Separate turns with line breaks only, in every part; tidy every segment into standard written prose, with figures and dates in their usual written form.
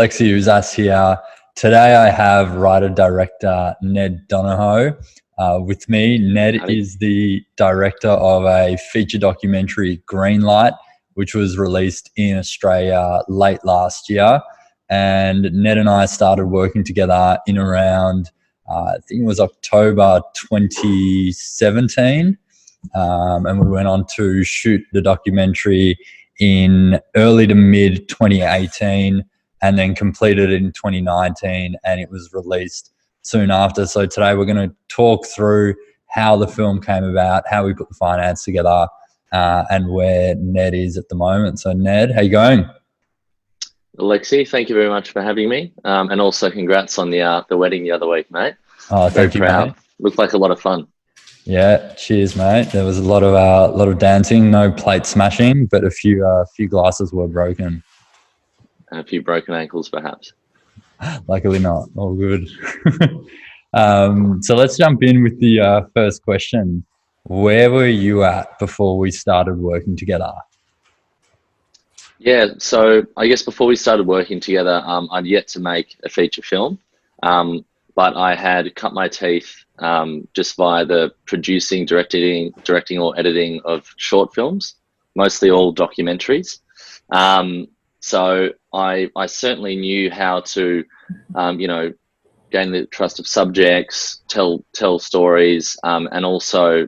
Lexi Uzas here. Today I have writer-director Ned Donohoe with me. Ned is the director of a feature documentary, Greenlight, which was released in Australia late last year. And Ned and I started working together in around, I think it was October 2017. And we went on to shoot the documentary in early to mid 2018 and then completed it in 2019, and it was released soon after. So today we're going to talk through how the film came about, how we put the finance together, and where Ned is at the moment. So Ned, how you going?
Alexi, thank you very much for having me, and also congrats on the wedding the other week, mate.
Oh,
very
thank you,
proud.
mate.
Looked like a lot of fun.
Yeah, cheers, mate. There was a lot of dancing, no plate smashing, but a few glasses were broken.
And a few broken ankles, perhaps.
Luckily not. All good. So let's jump in with the first question. Where were you at before we started working together?
Yeah, so I guess before we started working together, I'd yet to make a feature film, but I had cut my teeth just via the producing, directing or editing of short films, mostly all documentaries. So I certainly knew how to, gain the trust of subjects, tell stories, and also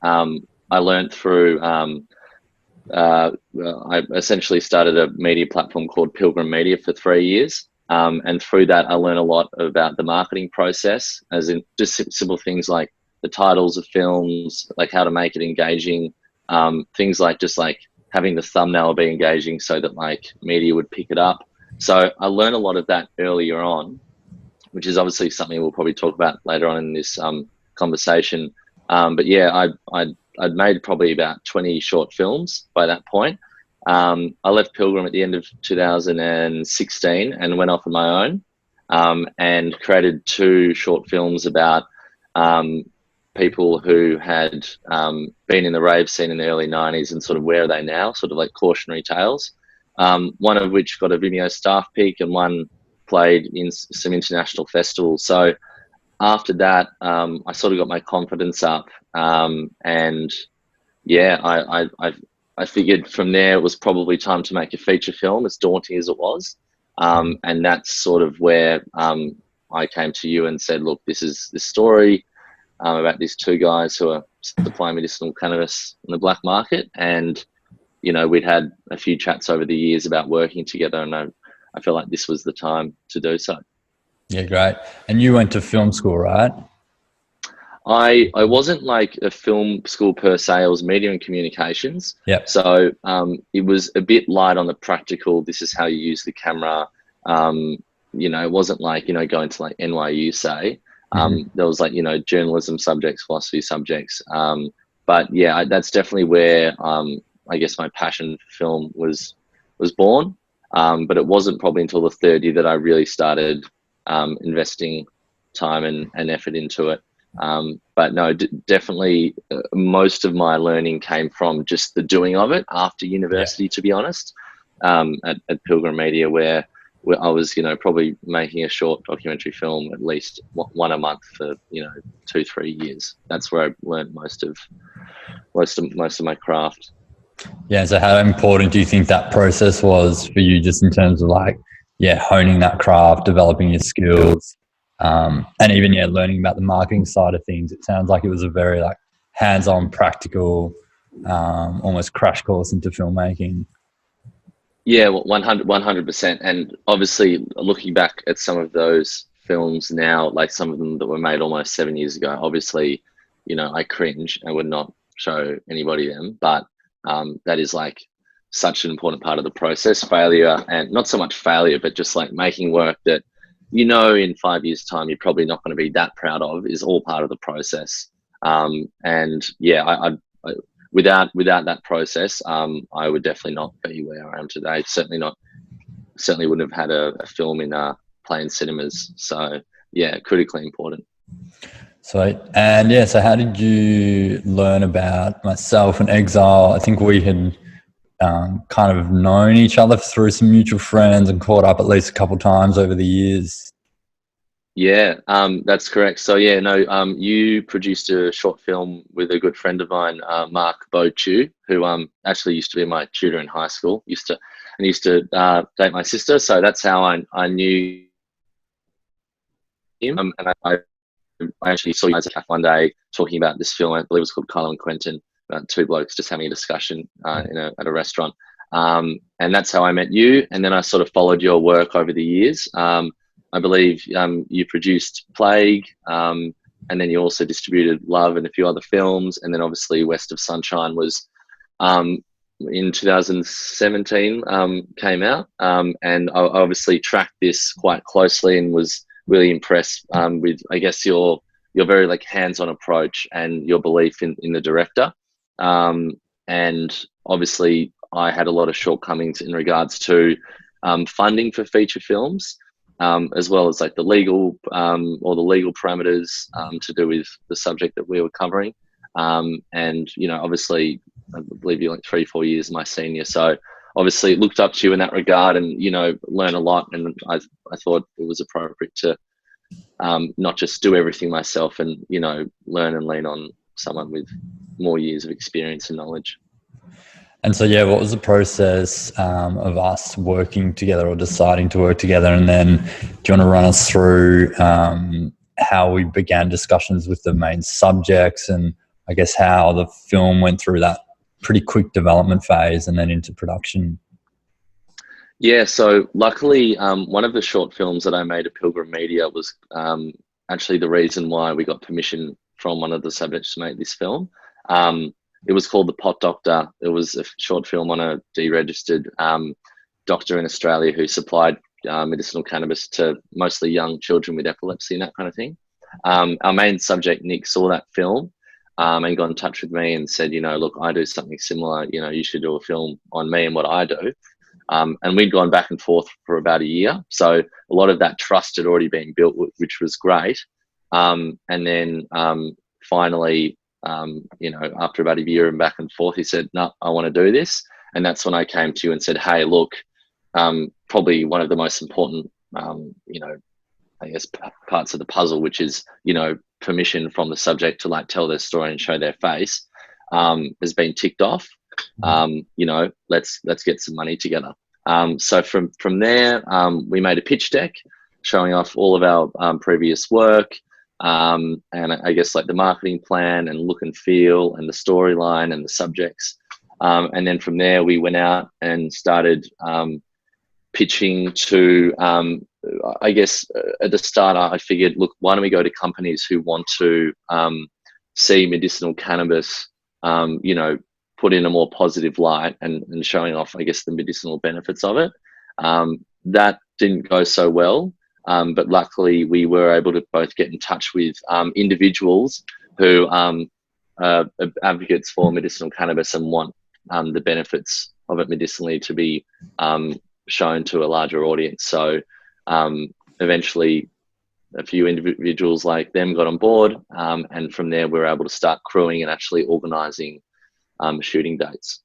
I learned through. I essentially started a media platform called Pilgrim Media for 3 years, and through that I learned a lot about the marketing process, as in just simple things like the titles of films, like how to make it engaging, things like just like having the thumbnail be engaging so that like media would pick it up. So I learned a lot of that earlier on, which is obviously something we'll probably talk about later on in this conversation. But yeah, I'd made probably about 20 short films by that point. I left Pilgrim at the end of 2016 and went off on my own, and created 2 short films about people who had been in the rave scene in the early 90s and sort of where are they now, sort of like cautionary tales. One of which got a Vimeo staff pick and one played in some international festivals. So after that, I sort of got my confidence up, and yeah, I figured from there it was probably time to make a feature film, as daunting as it was. And that's sort of where I came to you and said, look, this is this story about these 2 guys who are supplying medicinal cannabis in the black market. And, we'd had a few chats over the years about working together, and I feel like this was the time to do so.
Yeah, great. And you went to film school, right?
I wasn't like a film school per se. I was media and communications.
Yep.
So it was a bit light on the practical. This is how you use the camera. It wasn't like, going to like NYU, say. There was like, journalism subjects, philosophy subjects. But yeah, that's definitely where I guess my passion for film was born. But it wasn't probably until the 3rd year that I really started investing time and effort into it. But no, definitely most of my learning came from just the doing of it after university, to be honest, at Pilgrim Media, where I was, probably making a short documentary film at least one a month for, 2-3 years. That's where I learned most of my craft.
Yeah. So how important do you think that process was for you, just in terms of like, honing that craft, developing your skills, and even, learning about the marketing side of things? It sounds like it was a very like hands-on, practical, almost crash course into filmmaking.
Yeah, well, 100%. And obviously looking back at some of those films now, like some of them that were made almost 7 years ago, obviously, I cringe and would not show anybody them, but that is like such an important part of the process. Failure, and not so much failure, but just like making work that, in 5 years time, you're probably not going to be that proud of, is all part of the process. And yeah, I without that process, I would definitely not be where I am today. Certainly wouldn't have had a film in playing cinemas. So yeah, critically important.
So how did you learn about Myself and Exile? I think we had kind of known each other through some mutual friends and caught up at least a couple times over the years.
Yeah, that's correct. So yeah, no, you produced a short film with a good friend of mine, Mark Bochu, who actually used to be my tutor in high school. Used to date my sister, so that's how I knew him. And I actually saw you guys one day talking about this film. I believe it was called Carlo and Quentin. About two blokes just having a discussion at a restaurant, and that's how I met you. And then I sort of followed your work over the years. I believe you produced Plague, and then you also distributed Love and a few other films. And then obviously West of Sunshine was in 2017 came out, and I obviously tracked this quite closely and was really impressed with, I guess, your very like hands-on approach and your belief in the director. And obviously I had a lot of shortcomings in regards to funding for feature films. As well as like the legal or the legal parameters to do with the subject that we were covering. And, you know, obviously, I believe you're like 3-4 years my senior. So obviously looked up to you in that regard and, you know, learn a lot. And I thought it was appropriate to not just do everything myself and, you know, learn and lean on someone with more years of experience and knowledge.
And so, yeah, what was the process of us working together or deciding to work together? And then do you want to run us through how we began discussions with the main subjects and I guess how the film went through that pretty quick development phase and then into production?
Yeah, so luckily one of the short films that I made at Pilgrim Media was actually the reason why we got permission from one of the subjects to make this film. It was called The Pot Doctor. It was a short film on a deregistered doctor in Australia who supplied medicinal cannabis to mostly young children with epilepsy and that kind of thing. Our main subject, Nick, saw that film and got in touch with me and said, you know, look, I do something similar. You know, you should do a film on me and what I do. And we'd gone back and forth for about a year. So a lot of that trust had already been built, which was great. And then finally, you know, after about a year and back and forth, he said, no, I want to do this. And that's when I came to you and said, hey, look, probably one of the most important, you know, I guess parts of the puzzle, which is, you know, permission from the subject to like tell their story and show their face, has been ticked off. You know, let's get some money together. So from there, we made a pitch deck showing off all of our previous work. And I guess like the marketing plan and look and feel and the storyline and the subjects. And then from there, we went out and started pitching to, I guess at the start, I figured, look, why don't we go to companies who want to see medicinal cannabis, you know, put in a more positive light and showing off, I guess, the medicinal benefits of it. That didn't go so well. But luckily, we were able to both get in touch with individuals who are advocates for medicinal cannabis and want the benefits of it medicinally to be shown to a larger audience. So eventually, a few individuals like them got on board, and from there, we were able to start crewing and actually organising shooting dates.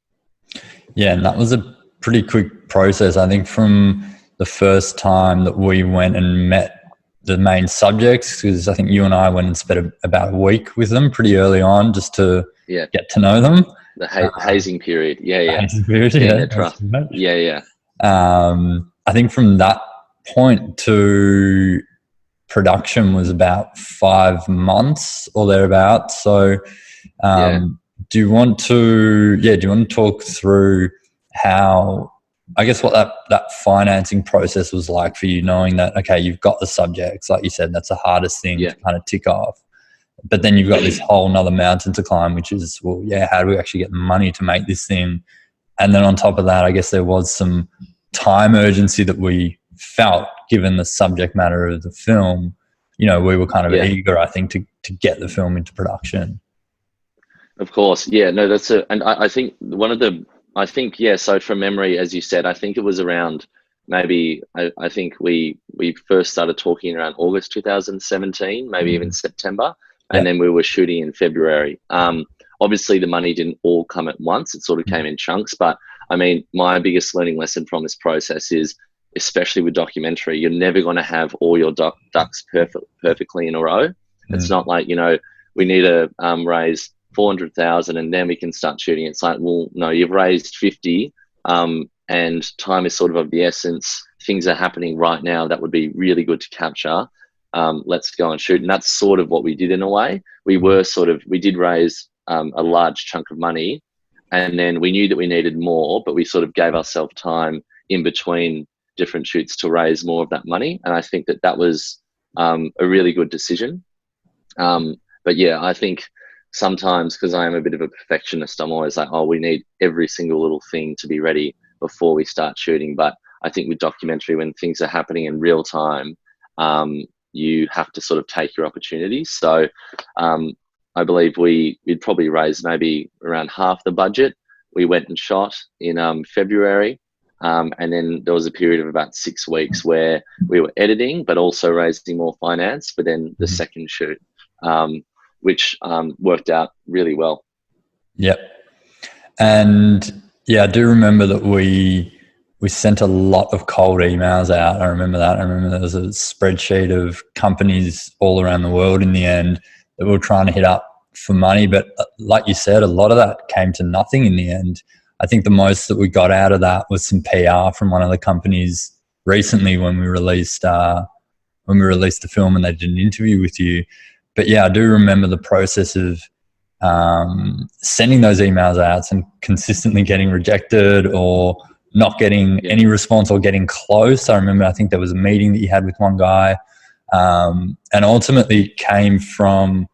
Yeah, and that was a pretty quick process. I think from the first time that we went and met the main subjects, because I think you and I went and spent about a week with them pretty early on just to get to know them.
The hazing period.
Hazing period, yeah.
Trust. Yeah.
I think from that point to production was about 5 months or thereabouts. So do you want to talk through how, I guess, what that financing process was like for you, knowing that, okay, you've got the subjects, like you said, that's the hardest thing to kind of tick off. But then you've got this whole nother mountain to climb, which is, well, how do we actually get the money to make this thing? And then on top of that, I guess there was some time urgency that we felt, given the subject matter of the film. You know, we were kind of eager, I think, to get the film into production.
Of course. Yeah, no, and I think so from memory, as you said, I think it was around maybe, I think we first started talking around August 2017, maybe even September, and then we were shooting in February. Obviously the money didn't all come at once. It sort of came in chunks, but I mean, my biggest learning lesson from this process is, especially with documentary, you're never going to have all your ducks perfectly in a row. It's not like, we need to raise 400,000 and then we can start shooting. It's like, well, no, you've raised 50, and time is sort of the essence. Things are happening right now that would be really good to capture. Let's go and shoot. And that's sort of what we did in a way. We did raise a large chunk of money, and then we knew that we needed more, but we sort of gave ourselves time in between different shoots to raise more of that money. And I think that was a really good decision. But yeah, I think sometimes, because I am a bit of a perfectionist, I'm always like, oh, we need every single little thing to be ready before we start shooting. But I think with documentary, when things are happening in real time, you have to sort of take your opportunities. So I believe we'd probably raised maybe around half the budget. We went and shot in February. And then there was a period of about 6 weeks where we were editing, but also raising more finance for then the second shoot, which worked out really well.
Yep. And yeah, I do remember that we sent a lot of cold emails out. I remember that. I remember there was a spreadsheet of companies all around the world in the end that we were trying to hit up for money. But like you said, a lot of that came to nothing in the end. I think the most that we got out of that was some PR from one of the companies recently when we released the film and they did an interview with you. But yeah, I do remember the process of sending those emails out and consistently getting rejected or not getting any response or getting close. I think there was a meeting that you had with one guy, and ultimately it came from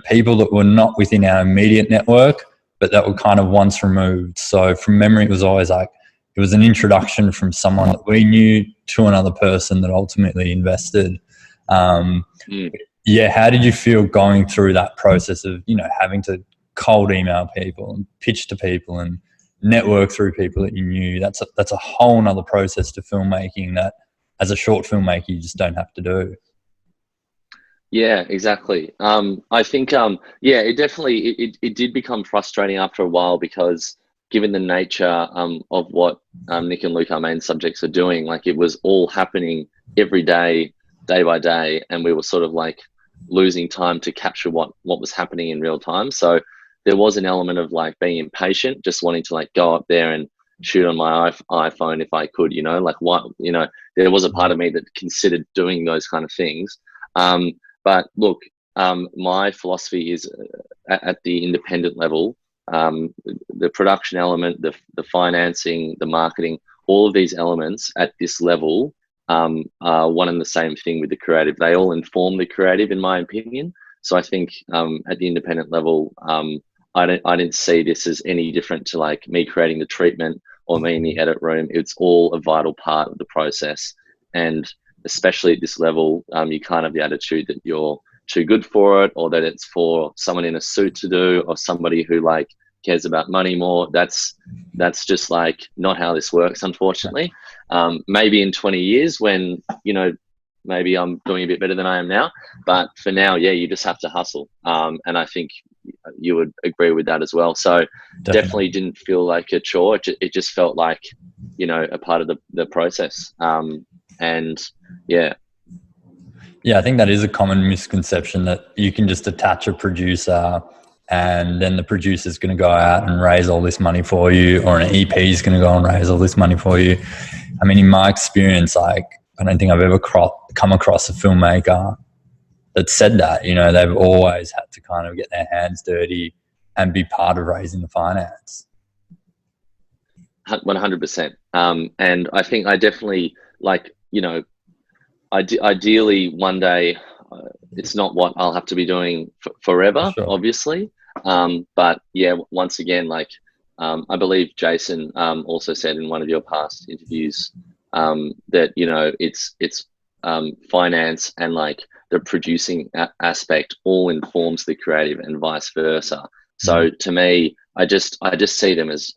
people that were not within our immediate network, but that were kind of once removed. So from memory, it was always like it was an introduction from someone that we knew to another person that ultimately invested. Yeah, how did you feel going through that process of having to cold email people and pitch to people and network through people that you knew? That's a whole nother process to filmmaking that as a short filmmaker you just don't have to do.
Yeah, exactly. I think, it definitely, it did become frustrating after a while, because given the nature of what Nick and Luke, our main subjects, are doing, like it was all happening every day, day by day, and we were sort of like losing time to capture what was happening in real time. So there was an element of like being impatient, just wanting to like go up there and shoot on my iPhone if I could, there was a part of me that considered doing those kind of things. But look, my philosophy is at the independent level, the production element, the financing, the marketing, all of these elements at this level are one and the same thing with the creative. They all inform the creative, in my opinion. So I think at the independent level, I didn't see this as any different to like me creating the treatment or me in the edit room. It's all a vital part of the process. And especially at this level, you can't have the attitude that you're too good for it, or that it's for someone in a suit to do, or somebody who like cares about money more. That's just like not how this works, unfortunately. Maybe in 20 years when, maybe I'm doing a bit better than I am now, but for now, yeah, you just have to hustle. And I think you would agree with that as well. So definitely didn't feel like a chore. It just felt like, a part of the process. And yeah.
Yeah, I think that is a common misconception, that you can just attach a producer and then the producer's going to go out and raise all this money for you, or an EP is going to go and raise all this money for you. I mean, in my experience, like, I don't think I've ever come across a filmmaker that said that. They've always had to kind of get their hands dirty and be part of raising the finance.
100%. And I think I definitely ideally one day, it's not what I'll have to be doing forever, for sure, obviously. But yeah, once again, I believe Jason also said in one of your past interviews that, it's finance and like the producing aspect all informs the creative and vice versa. So to me, I just see them as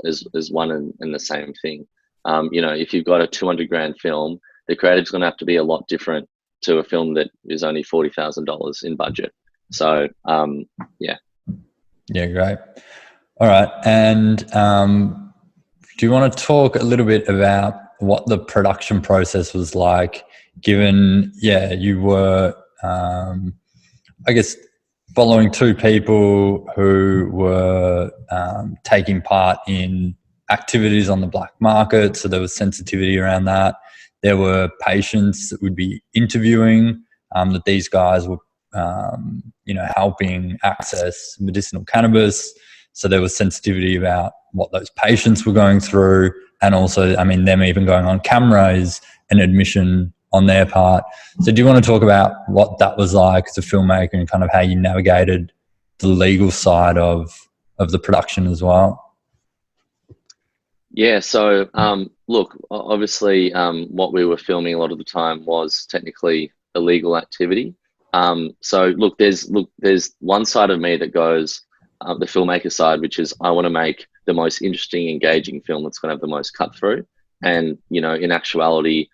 one and the same thing. If you've got a 200 grand film, the creative's going to have to be a lot different to a film that is only $40,000 in budget. So, yeah.
Yeah, great. All right. And Do you want to talk a little bit about what the production process was like, given, you were, I guess, following two people who were taking part in activities on the black market, so there was sensitivity around that. There were patients that would be interviewing that these guys were, helping access medicinal cannabis. So there was sensitivity about what those patients were going through, and also, them even going on camera is an admission on their part. So do you want to talk about what that was like as a filmmaker and kind of how you navigated the legal side of the production as well?
Yeah, so look, obviously what we were filming a lot of the time was technically illegal activity. So look, there's one side of me that goes, the filmmaker side, which is I want to make the most interesting, engaging film that's going to have the most cut through. And, in actuality,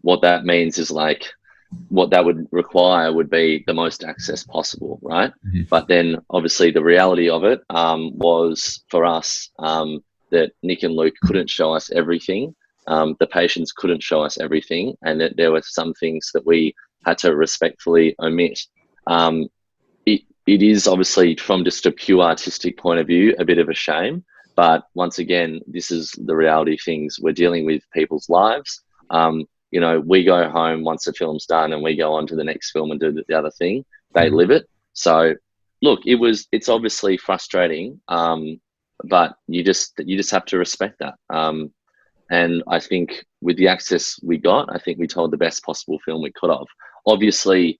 what that means is like what that would require would be the most access possible, right?
Mm-hmm.
But then obviously the reality of it was for us that Nick and Luke couldn't show us everything. The patients couldn't show us everything, and that there were some things that we had to respectfully omit. It is obviously, from just a pure artistic point of view, a bit of a shame. But once again, this is the reality of things. We're dealing with people's lives. We go home once the film's done and we go on to the next film and do the other thing. They live it. So look, it's obviously frustrating, but you just have to respect that. And I think with the access we got, I think we told the best possible film we could have. Obviously,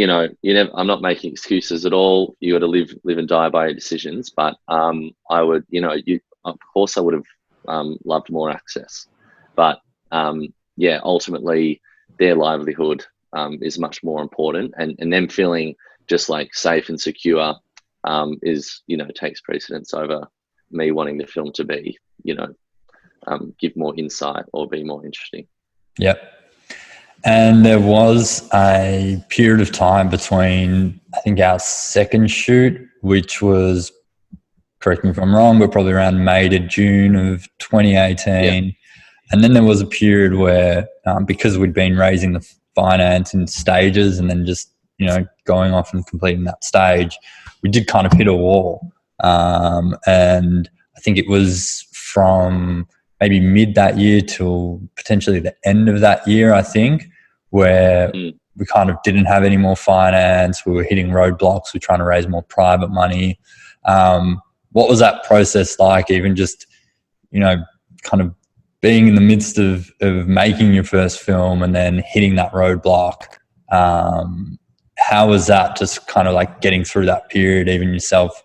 I'm not making excuses at all. You got to live and die by your decisions. But I would, of course, I would have loved more access. But ultimately, their livelihood is much more important, and them feeling just like safe and secure is, takes precedence over me wanting the film to be, give more insight or be more interesting.
Yep. And there was a period of time between, I think, our second shoot, which was, correct me if I'm wrong, but probably around May to June of 2018. Yeah. And then there was a period where, because we'd been raising the finance in stages and then just, going off and completing that stage, we did kind of hit a wall. And I think it was from maybe mid that year till potentially the end of that year, I think, where we kind of didn't have any more finance. We were hitting roadblocks. We're trying to raise more private money. What was that process like, even just, kind of being in the midst of making your first film and then hitting that roadblock? How was that, just kind of like getting through that period, even yourself,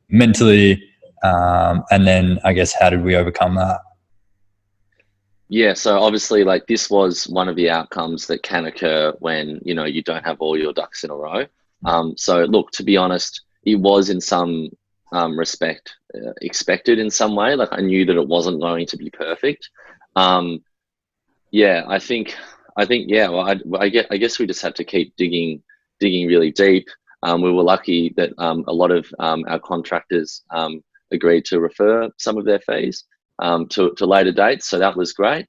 mentally? And then I guess, how did we overcome that?
Yeah, so obviously, like, this was one of the outcomes that can occur when, you don't have all your ducks in a row. So look, to be honest, it was in some respect expected in some way. Like, I knew that it wasn't going to be perfect. I guess we just had to keep digging really deep. We were lucky that a lot of our contractors agreed to refer some of their fees to later dates. So that was great.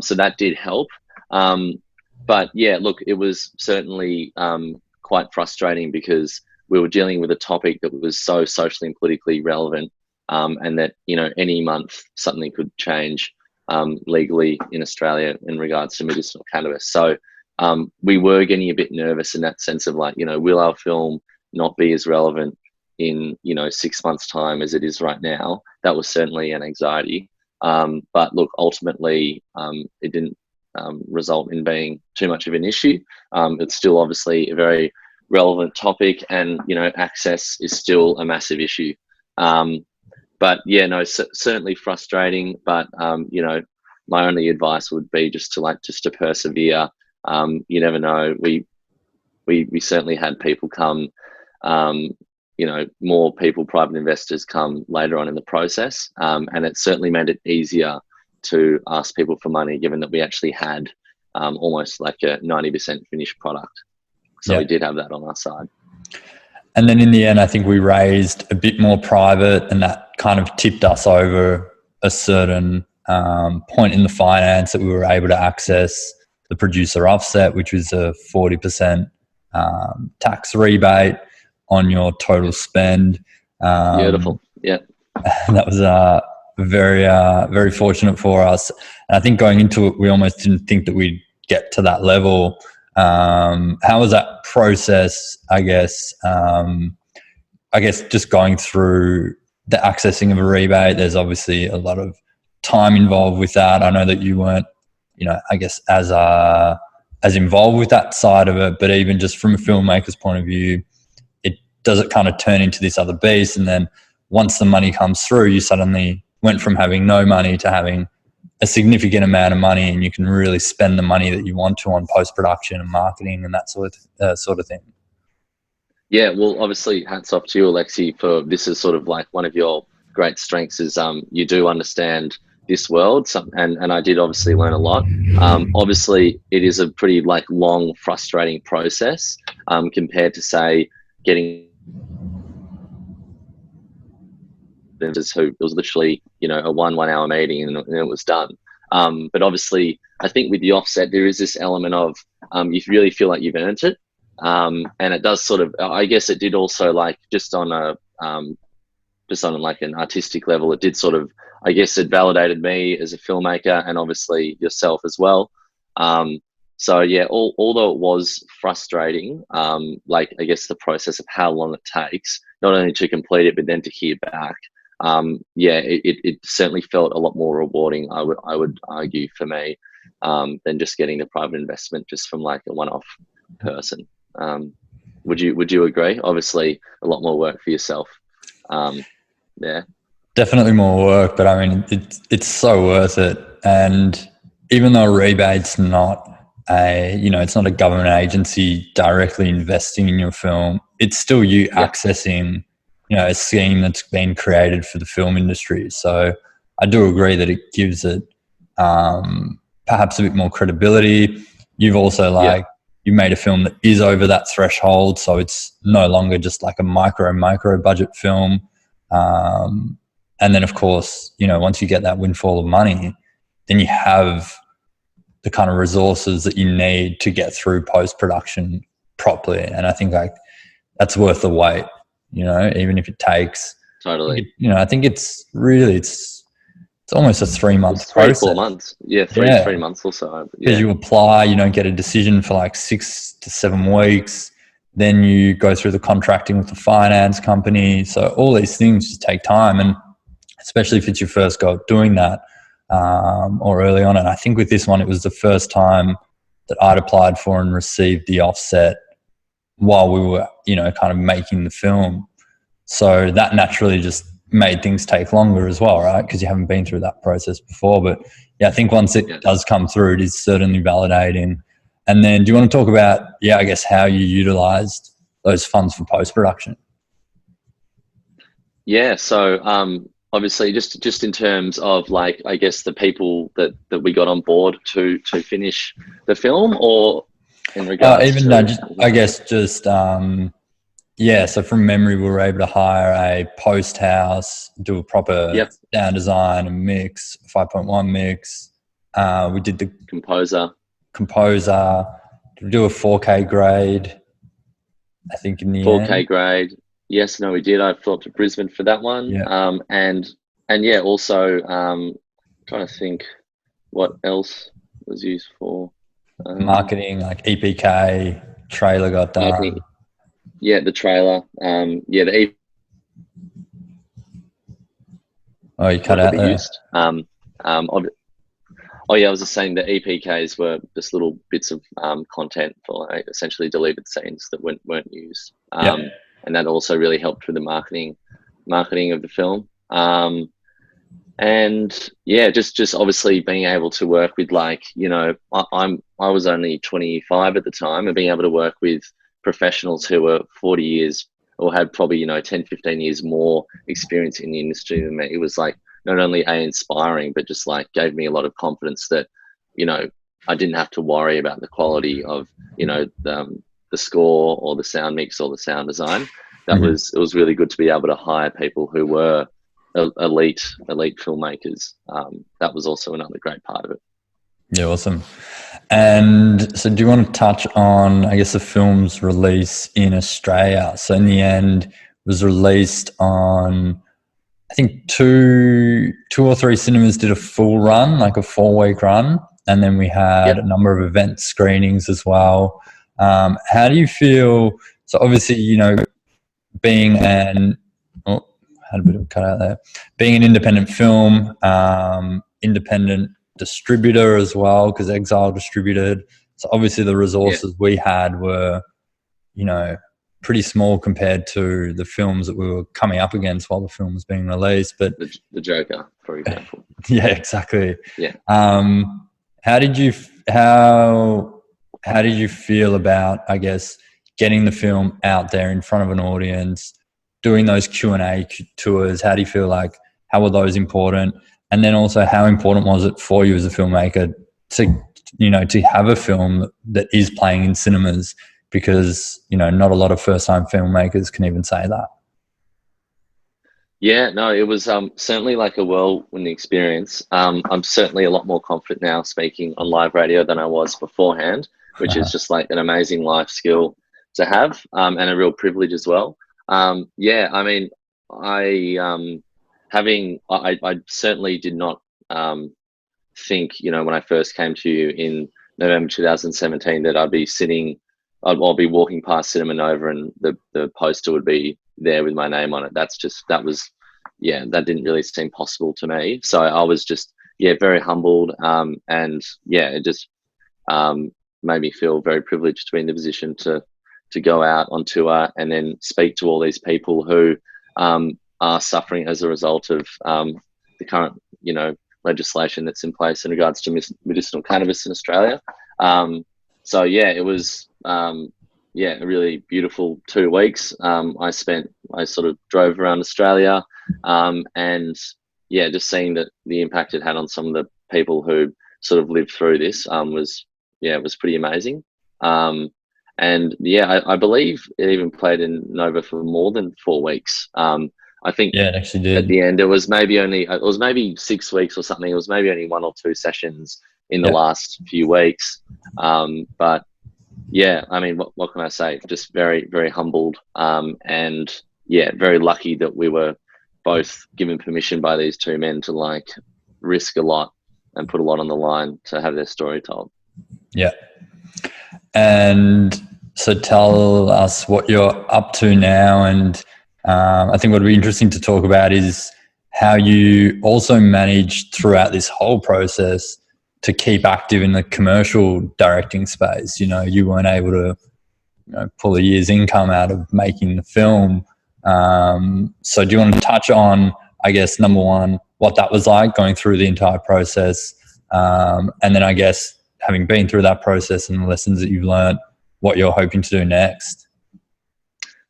So that did help. But yeah, look, it was certainly quite frustrating because we were dealing with a topic that was so socially and politically relevant, and that, any month something could change legally in Australia in regards to medicinal cannabis. So we were getting a bit nervous in that sense of like, will our film not be as relevant in 6 months' time as it is right now? That was certainly an anxiety. But look, ultimately, it didn't result in being too much of an issue. It's still obviously a very relevant topic, and access is still a massive issue. But yeah, no, certainly frustrating. But my only advice would be just to persevere. You never know. We certainly had people come. More people, private investors, come later on in the process, and it certainly made it easier to ask people for money, given that we actually had almost like a 90% finished product. So we did have that on our side.
And then in the end, I think we raised a bit more private, and that kind of tipped us over a certain point in the finance that we were able to access the producer offset, which was a 40% tax rebate on your total spend.
Beautiful. Yeah.
That was very fortunate for us. And I think going into it, we almost didn't think that we'd get to that level. How was that process, I guess just going through the accessing of a rebate? There's obviously a lot of time involved with that. I know that you weren't, I guess as involved with that side of it, but even just from a filmmaker's point of view, does it kind of turn into this other beast? And then once the money comes through, you suddenly went from having no money to having a significant amount of money, and you can really spend the money that you want to on post-production and marketing and that sort of thing.
Yeah, well, obviously, hats off to you, Alexi, for this is sort of like one of your great strengths is you do understand this world, and I did obviously learn a lot. Obviously, it is a pretty like long, frustrating process compared to say getting who it was literally a 1 hour meeting and it was done. But obviously, I think with the offset, there is this element of you really feel like you've earned it. And it does sort of, I guess it did also like just on like an artistic level, it did sort of, I guess it validated me as a filmmaker and obviously yourself as well. So yeah, although it was frustrating, like I guess the process of how long it takes, not only to complete it, but then to hear back. Yeah, it certainly felt a lot more rewarding, I would argue for me, than just getting the private investment just from like a one-off person. Would you agree? Obviously a lot more work for yourself. Yeah,
definitely more work, but I mean it's so worth it. And even though rebate's not it's not a government agency directly investing in your film, it's still you accessing a scheme that's been created for the film industry. So I do agree that it gives it perhaps a bit more credibility. You've also you made a film that is over that threshold, so it's no longer just like a micro budget film. And then of course, once you get that windfall of money, then you have the kind of resources that you need to get through post-production properly. And I think like that's worth the wait, even if it takes
totally.
I think it's almost a 3-month process.
4 months. Yeah, 3 months or so.
Because you apply, you don't get a decision for like 6 to 7 weeks. Then you go through the contracting with the finance company. So all these things just take time. And especially if it's your first go at doing that or early on. And I think with this one, it was the first time that I'd applied for and received the offset while we were, kind of making the film. So that naturally just made things take longer as well, right? Because you haven't been through that process before. But yeah, I think once it does come through, it is certainly validating. And then do you want to talk about, I guess, how you utilized those funds for post-production?
Yeah, so obviously just in terms of like, I guess the people that we got on board to finish the film, or in regards
so from memory, we were able to hire a post house, do a proper sound design and mix, 5.1 mix. We did the composer, do a 4K grade, I think in the
4K grade. Yes, no, we did. I flew up to Brisbane for that one.
Yeah.
And yeah, also trying to think what else was used for.
Marketing, like EPK, trailer got done.
Marketing. Yeah, the trailer. The
Oh, you cut out there.
Used. I was just saying the EPKs were just little bits of content for essentially deleted scenes that weren't used. And that also really helped with the marketing of the film. And yeah, just obviously being able to work with like, I was only 25 at the time, and being able to work with professionals who were 40 years or had probably, 10, 15 years more experience in the industry than me. It was like not only inspiring, but just like gave me a lot of confidence that, I didn't have to worry about the quality of, the score or the sound mix or the sound design. It was really good to be able to hire people who were elite filmmakers. That was also another great part of it.
Yeah, awesome. And so do you want to touch on, I guess, the film's release in Australia? So in the end, it was released on, I think two or three cinemas did a full run, like a 4-week run. And then we had a number of event screenings as well. How do you feel? So obviously, being an, had a bit of a cut out there, being an independent film, independent distributor as well, because Exile distributed. So obviously the resources we had were, pretty small compared to the films that we were coming up against while the film was being released. But
the Joker, for example.
Yeah, exactly.
Yeah.
How did you feel about, I guess, getting the film out there in front of an audience, doing those Q&A tours? How do you feel like, how were those important? And then also, how important was it for you as a filmmaker to have a film that is playing in cinemas? Because, not a lot of first-time filmmakers can even say that.
Yeah, no, it was certainly like a whirlwind experience. I'm certainly a lot more confident now speaking on live radio than I was beforehand, which is just like an amazing life skill to have, and a real privilege as well. Yeah, I mean, I certainly did not think, when I first came to you in November 2017, that I'll be walking past Cinema Nova and the poster would be there with my name on it. That didn't really seem possible to me. So I was just, very humbled. And it just made me feel very privileged to be in the position to go out on tour and then speak to all these people who are suffering as a result of the current, legislation that's in place in regards to medicinal cannabis in Australia. It was a really beautiful 2 weeks. I sort of drove around Australia, and just seeing that the impact it had on some of the people who sort of lived through this was pretty amazing. I believe it even played in Nova for more than 4 weeks. I think
it actually did.
At the end, it was maybe 6 weeks or something. It was maybe only 1 or 2 sessions in the last few weeks. But yeah, I mean, what can I say? Just very, very humbled, and very lucky that we were both given permission by these two men to like risk a lot and put a lot on the line to have their story told.
Yeah. And so tell us what you're up to now. And I think what would be interesting to talk about is how you also managed throughout this whole process to keep active in the commercial directing space. You weren't able to pull a year's income out of making the film. So do you want to touch on, I guess, number one, what that was like going through the entire process? And then I guess having been through that process and the lessons that you've learned, what you're hoping to do next?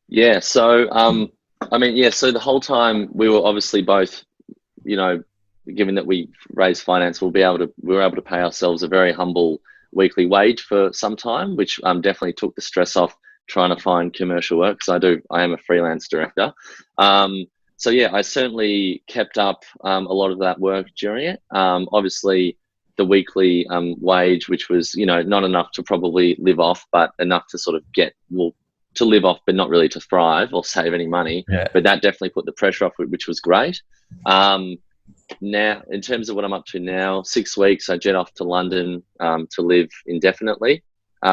Yeah. So, so the whole time we were obviously both, given that we raised finance, we were able to pay ourselves a very humble weekly wage for some time, which definitely took the stress off trying to find commercial work, because I am a freelance director. I certainly kept up a lot of that work during it. Obviously, the weekly wage, which was not enough to probably live off, but enough to sort of to live off, but not really to thrive or save any money.
Yeah.
But that definitely put the pressure off, which was great. Now, in terms of what I'm up to now, 6 weeks, I jet off to London to live indefinitely,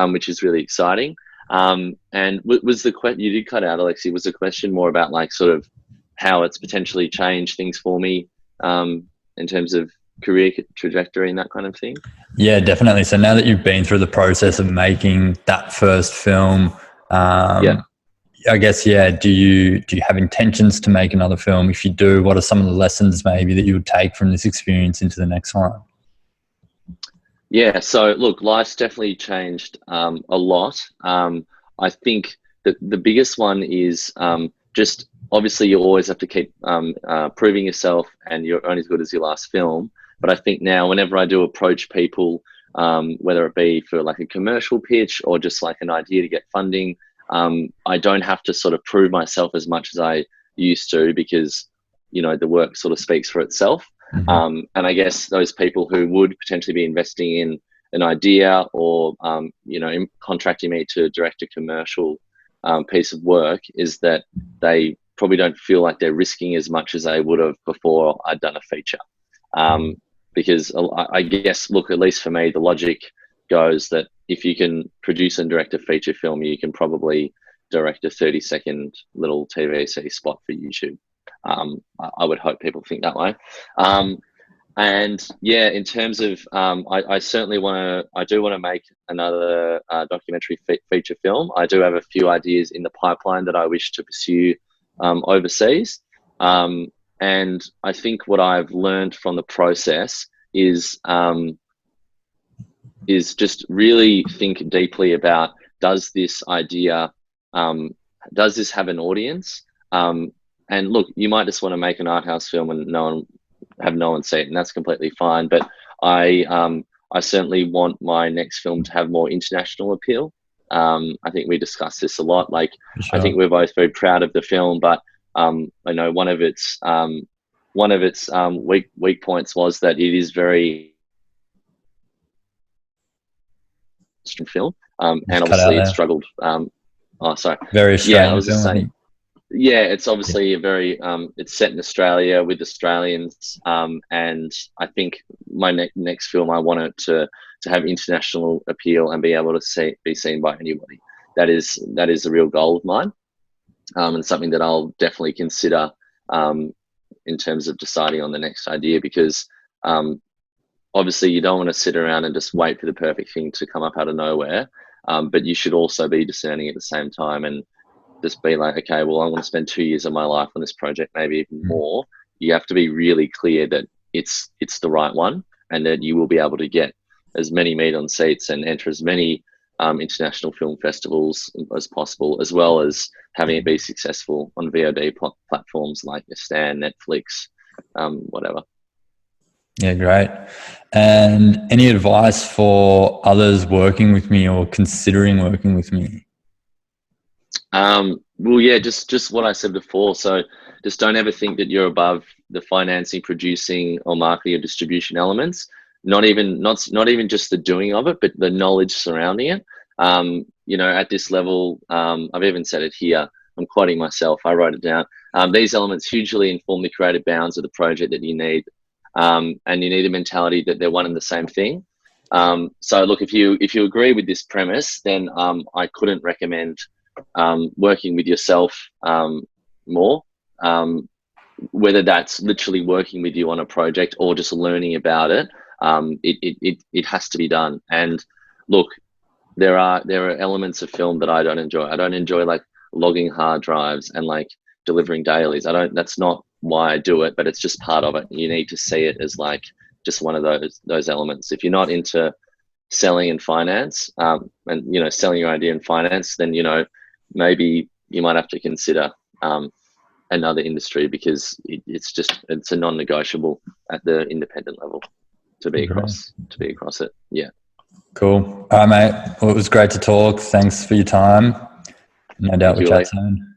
which is really exciting. And was the question you did cut out, Alexi? Was the question more about like sort of how it's potentially changed things for me in terms of career trajectory and that kind of thing?
Yeah, definitely. So now that you've been through the process of making that first film, I guess, do you have intentions to make another film? If you do, what are some of the lessons maybe that you would take from this experience into the next one?
Yeah, so look, life's definitely changed a lot. I think that the biggest one is just obviously you always have to keep proving yourself, and you're only as good as your last film. But I think now whenever I do approach people, whether it be for like a commercial pitch or just like an idea to get funding, I don't have to sort of prove myself as much as I used to, because the work sort of speaks for itself.
Mm-hmm.
And I guess those people who would potentially be investing in an idea or, contracting me to direct a commercial piece of work is that they probably don't feel like they're risking as much as they would have before I'd done a feature. Because I guess, look, at least for me, the logic goes that if you can produce and direct a feature film, you can probably direct a 30-second little TVC spot for YouTube. I would hope people think that way. And yeah, in terms of, I certainly I do want to make another documentary feature film. I do have a few ideas in the pipeline that I wish to pursue overseas. And I think what I've learned from the process is just really think deeply about, does this idea, does this have an audience? And look, you might just want to make an art house film and have no one see it, and that's completely fine. But I certainly want my next film to have more international appeal. I think we discussed this a lot. Like,
Sure.
I think we're both very proud of the film, but I know one of its weak points was that it is very film, and obviously it struggled. Sorry.
Very Australian
Yeah, I was just
film, I
saying.
think.
Yeah, it's obviously a very it's set in Australia with Australians, and I think my next film, I want it to have international appeal and be able to be seen by anybody. That is a real goal of mine, and something that I'll definitely consider in terms of deciding on the next idea, because obviously you don't want to sit around and just wait for the perfect thing to come up out of nowhere, but you should also be discerning at the same time and just be like, okay, well, I want to spend 2 years of my life on this project, maybe even more. You have to be really clear that it's the right one, and that you will be able to get as many meat on seats and enter as many international film festivals as possible, as well as having it be successful on VOD platforms like Stan, Netflix, whatever.
Yeah, great. And any advice for others working with me or considering working with me?
Well, yeah, just what I said before. So just don't ever think that you're above the financing, producing, or marketing or distribution elements. Not even just the doing of it, but the knowledge surrounding it. At this level, I've even said it here. I'm quoting myself. I wrote it down. These elements hugely inform the creative bounds of the project that you need, and you need a mentality that they're one and the same thing. So look, if you agree with this premise, then I couldn't recommend working with yourself more, whether that's literally working with you on a project or just learning about it. It has to be done. And look, there are elements of film that I don't enjoy. I don't enjoy like logging hard drives and like delivering dailies. That's not why I do it, but it's just part of it. You need to see it as like just one of those elements. If you're not into selling and finance, and selling your idea in finance, then maybe you might have to consider another industry, because it's a non-negotiable at the independent level to be across it. Yeah.
Cool. All right, mate. Well, it was great to talk. Thanks for your time. No doubt we'll chat soon.